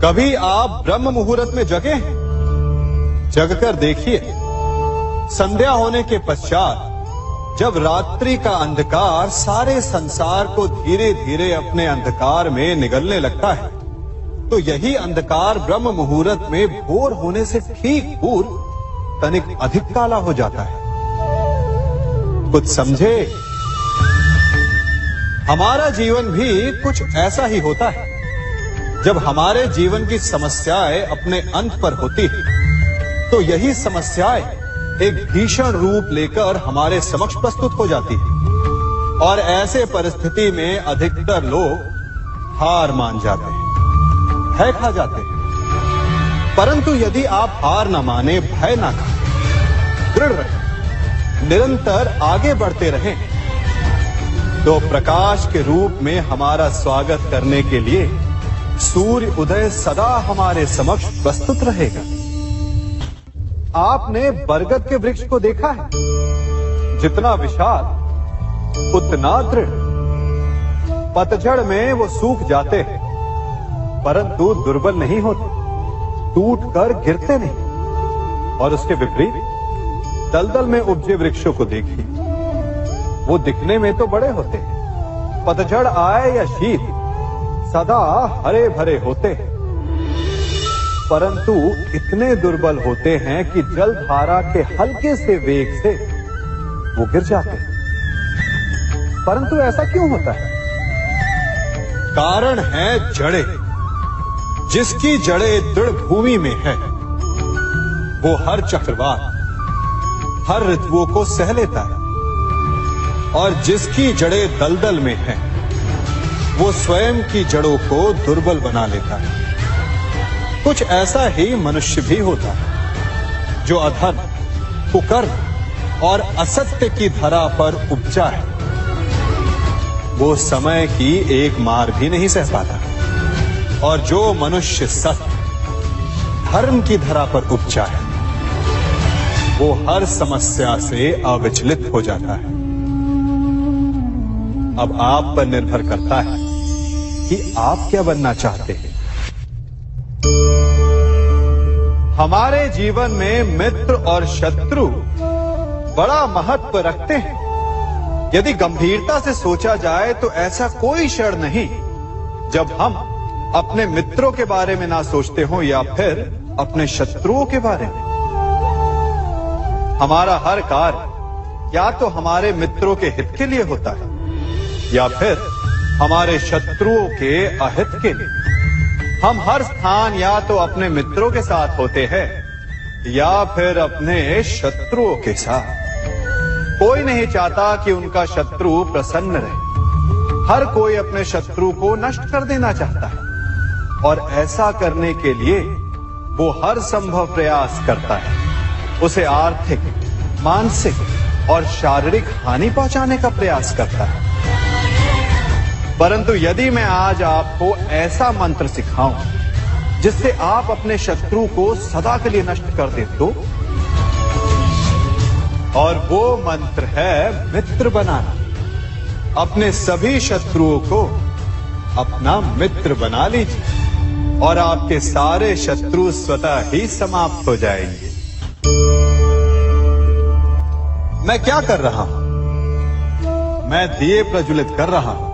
कभी आप ब्रह्म मुहूर्त में जगे? जगकर देखिए, संध्या होने के पश्चात जब रात्रि का अंधकार सारे संसार को धीरे धीरे अपने अंधकार में निगलने लगता है, तो यही अंधकार ब्रह्म मुहूर्त में भोर होने से ठीक पूर्व तनिक अधिक काला हो जाता है। कुछ समझे? हमारा जीवन भी कुछ ऐसा ही होता है। जब हमारे जीवन की समस्याएं अपने अंत पर होती है, तो यही समस्याएं एक भीषण रूप लेकर हमारे समक्ष प्रस्तुत हो जाती है और ऐसे परिस्थिति में अधिकतर लोग हार मान जाते हैं, भय खा जाते हैं। परंतु यदि आप हार न माने, भय न खाएं, दृढ़ रहें, निरंतर आगे बढ़ते रहें, तो प्रकाश के रूप में हमारा स्वागत करने के लिए सूर्य उदय सदा हमारे समक्ष प्रस्तुत रहेगा। आपने बरगद के वृक्ष को देखा है? जितना विशाल उतना दृढ़। पतझड़ में वो सूख जाते हैं, परंतु दुर्बल नहीं होते, टूटकर गिरते नहीं। और उसके विपरीत दलदल में उपजे वृक्षों को देखिए, वो दिखने में तो बड़े होते हैं, पतझड़ आए या शीत सदा हरे भरे होते हैं, परंतु इतने दुर्बल होते हैं कि जलधारा के हल्के से वेग से वो गिर जाते हैं। परंतु ऐसा क्यों होता है? कारण है जड़ें। जिसकी जड़ें दृढ़ भूमि में है, वो हर चक्रवात, हर ऋतुओं को सह लेता है, और जिसकी जड़ें दलदल में है, वो स्वयं की जड़ों को दुर्बल बना लेता है। कुछ ऐसा ही मनुष्य भी होता है, जो अधर्म, कुकर्म और असत्य की धरा पर उपजा है। वो समय की एक मार भी नहीं सह पाता, और जो मनुष्य सत्य, धर्म की धरा पर उपजा है, वो हर समस्या से अविचलित हो जाता है। अब आप पर निर्भर करता है कि आप क्या बनना चाहते हैं। हमारे जीवन में मित्र और शत्रु बड़ा महत्व रखते हैं। यदि गंभीरता से सोचा जाए तो ऐसा कोई क्षण नहीं जब हम अपने मित्रों के बारे में ना सोचते हो या फिर अपने शत्रुओं के बारे में। हमारा हर कार्य या तो हमारे मित्रों के हित के लिए होता है या फिर हमारे शत्रुओं के अहित के लिए। हम हर स्थान या तो अपने मित्रों के साथ होते हैं या फिर अपने शत्रुओं के साथ। कोई नहीं चाहता कि उनका शत्रु प्रसन्न रहे। हर कोई अपने शत्रु को नष्ट कर देना चाहता है, और ऐसा करने के लिए वो हर संभव प्रयास करता है। उसे आर्थिक, मानसिक और शारीरिक हानि पहुंचाने का प्रयास करता है। परंतु यदि मैं आज आपको ऐसा मंत्र सिखाऊं जिससे आप अपने शत्रु को सदा के लिए नष्ट कर दे, तो और वो मंत्र है मित्र बनाना। अपने सभी शत्रुओं को अपना मित्र बना लीजिए और आपके सारे शत्रु स्वतः ही समाप्त हो जाएंगे। मैं क्या कर रहा हूं? मैं दिए प्रज्वलित कर रहा हूं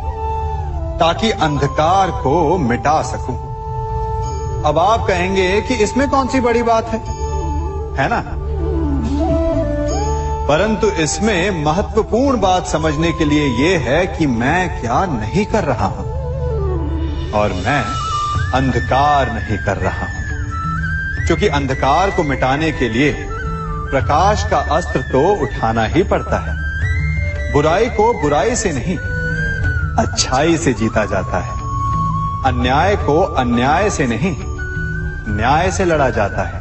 ताकि अंधकार को मिटा सकूं। अब आप कहेंगे कि इसमें कौन सी बड़ी बात है ना? परंतु इसमें महत्वपूर्ण बात समझने के लिए यह है कि मैं क्या नहीं कर रहा हूं, और मैं अंधकार नहीं कर रहा हूं। क्योंकि अंधकार को मिटाने के लिए प्रकाश का अस्त्र तो उठाना ही पड़ता है। बुराई को बुराई से नहीं, अच्छाई से जीता जाता है। अन्याय को अन्याय से नहीं, न्याय से लड़ा जाता है।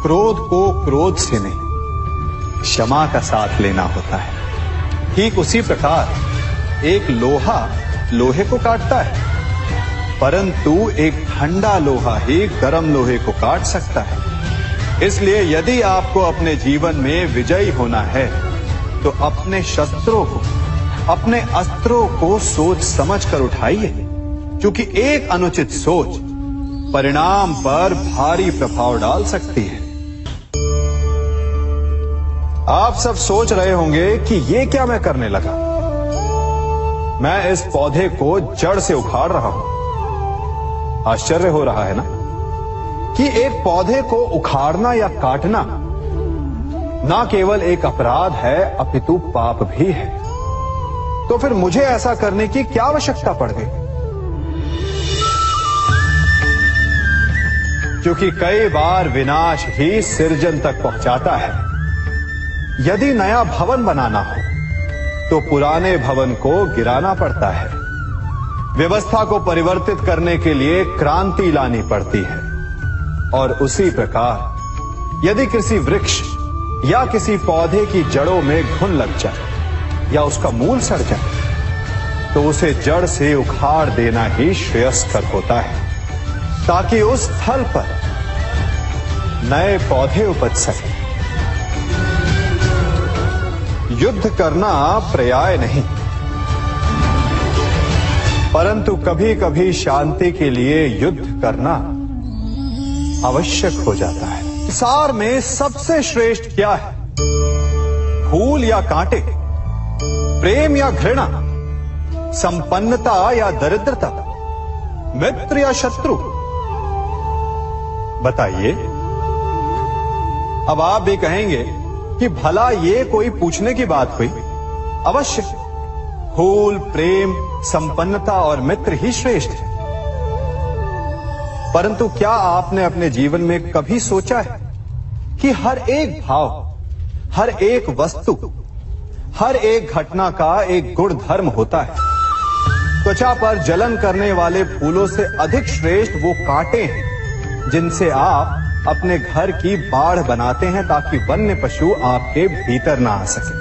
क्रोध को क्रोध से नहीं, क्षमा का साथ लेना होता है। ठीक उसी प्रकार एक लोहा लोहे को काटता है, परंतु एक ठंडा लोहा ही गर्म लोहे को काट सकता है। इसलिए यदि आपको अपने जीवन में विजयी होना है, तो अपने शस्त्रों को, अपने अस्त्रों को सोच समझ कर उठाइए, क्योंकि एक अनुचित सोच परिणाम पर भारी प्रभाव डाल सकती है। आप सब सोच रहे होंगे कि ये क्या मैं करने लगा। मैं इस पौधे को जड़ से उखाड़ रहा हूं। आश्चर्य हो रहा है ना कि एक पौधे को उखाड़ना या काटना ना केवल एक अपराध है अपितु पाप भी है। तो फिर मुझे ऐसा करने की क्या आवश्यकता पड़ गई? क्योंकि कई बार विनाश ही सृजन तक पहुंचाता है। यदि नया भवन बनाना हो तो पुराने भवन को गिराना पड़ता है। व्यवस्था को परिवर्तित करने के लिए क्रांति लानी पड़ती है। और उसी प्रकार यदि किसी वृक्ष या किसी पौधे की जड़ों में घुन लग जाए या उसका मूल सड़ जाए तो उसे जड़ से उखाड़ देना ही श्रेयस्कर होता है, ताकि उस स्थल पर नए पौधे उपज सके। युद्ध करना पर्याय नहीं, परंतु कभी कभी शांति के लिए युद्ध करना आवश्यक हो जाता है। संसार में सबसे श्रेष्ठ क्या है? फूल या कांटे, प्रेम या घृणा, संपन्नता या दरिद्रता, मित्र या शत्रु? बताइए। अब आप भी कहेंगे कि भला ये कोई पूछने की बात हुई? अवश्य, फूल, प्रेम, संपन्नता और मित्र ही श्रेष्ठ है। परंतु क्या आपने अपने जीवन में कभी सोचा है कि हर एक भाव, हर एक वस्तु, हर एक घटना का एक गुण धर्म होता है? त्वचा पर जलन करने वाले फूलों से अधिक श्रेष्ठ वो कांटे हैं जिनसे आप अपने घर की बाढ़ बनाते हैं ताकि वन्य पशु आपके भीतर ना आ सके।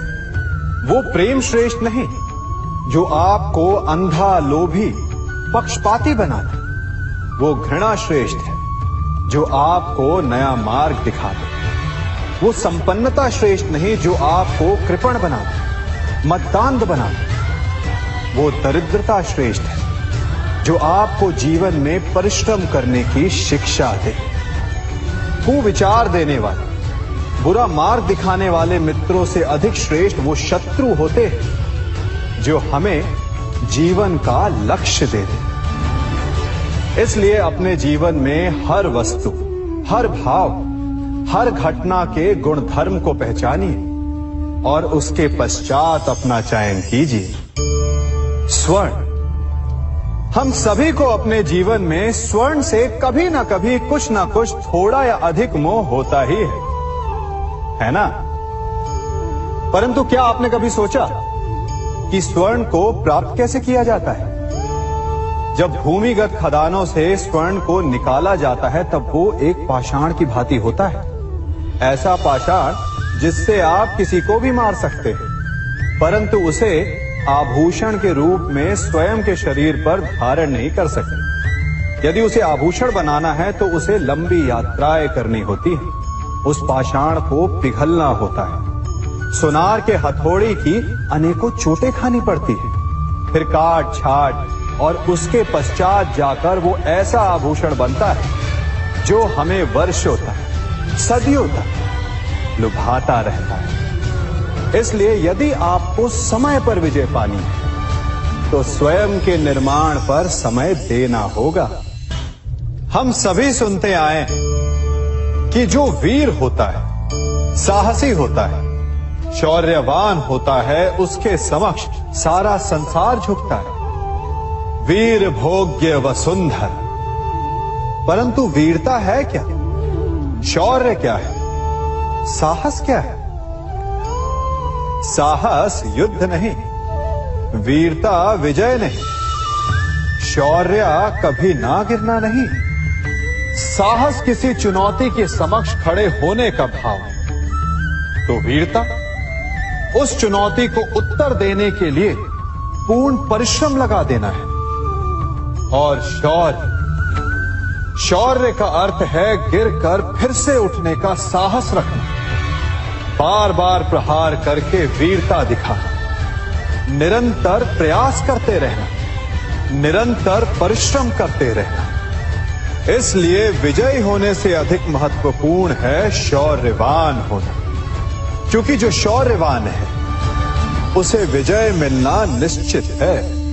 वो प्रेम श्रेष्ठ नहीं जो आपको अंधा, लोभी, पक्षपाती बनाता। वो घृणा श्रेष्ठ है जो आपको नया मार्ग दिखाते। वो संपन्नता श्रेष्ठ नहीं जो आपको कृपण बनाते, मद्दांध बनाते। वो दरिद्रता श्रेष्ठ है जो आपको जीवन में परिश्रम करने की शिक्षा दे। कुविचार देने वाले, बुरा मार्ग दिखाने वाले मित्रों से अधिक श्रेष्ठ वो शत्रु होते हैं जो हमें जीवन का लक्ष्य दे दे। इसलिए अपने जीवन में हर वस्तु, हर भाव, हर घटना के गुण धर्म को पहचानिए और उसके पश्चात अपना चयन कीजिए। स्वर्ण, हम सभी को अपने जीवन में स्वर्ण से कभी ना कभी कुछ ना कुछ थोड़ा या अधिक मोह होता ही है ना? परंतु क्या आपने कभी सोचा कि स्वर्ण को प्राप्त कैसे किया जाता है? जब भूमिगत खदानों से स्वर्ण को निकाला जाता है तब वो एक पाषाण की भांति होता है। ऐसा पाषाण जिससे आप किसी को भी मार सकते हैं, परंतु उसे आभूषण के रूप में स्वयं के शरीर पर धारण नहीं कर सकते। यदि उसे आभूषण बनाना है तो उसे लंबी यात्राएं करनी होती है। उस पाषाण को पिघलना होता है। सुनार के हथौड़ी की अनेकों चोटें खानी पड़ती है। फिर काट छाट और उसके पश्चात जाकर वो ऐसा आभूषण बनता है जो हमें वर्षों तक, सदियों तक लुभाता रहता है। इसलिए यदि आपको समय पर विजय पानी है तो स्वयं के निर्माण पर समय देना होगा। हम सभी सुनते आए कि जो वीर होता है, साहसी होता है, शौर्यवान होता है, उसके समक्ष सारा संसार झुकता है। वीर भोग्य वसुंधर। परंतु वीरता है क्या? शौर्य क्या है? साहस क्या है? साहस युद्ध नहीं, वीरता विजय नहीं, शौर्य कभी ना गिरना नहीं। साहस किसी चुनौती के समक्ष खड़े होने का भाव है, तो वीरता उस चुनौती को उत्तर देने के लिए पूर्ण परिश्रम लगा देना है। और शौर्य का अर्थ है गिरकर फिर से उठने का साहस रखना, बार बार प्रहार करके वीरता दिखाना, निरंतर प्रयास करते रहना, निरंतर परिश्रम करते रहना। इसलिए विजयी होने से अधिक महत्वपूर्ण है शौर्यवान होना, क्योंकि जो शौर्यवान है उसे विजय मिलना निश्चित है।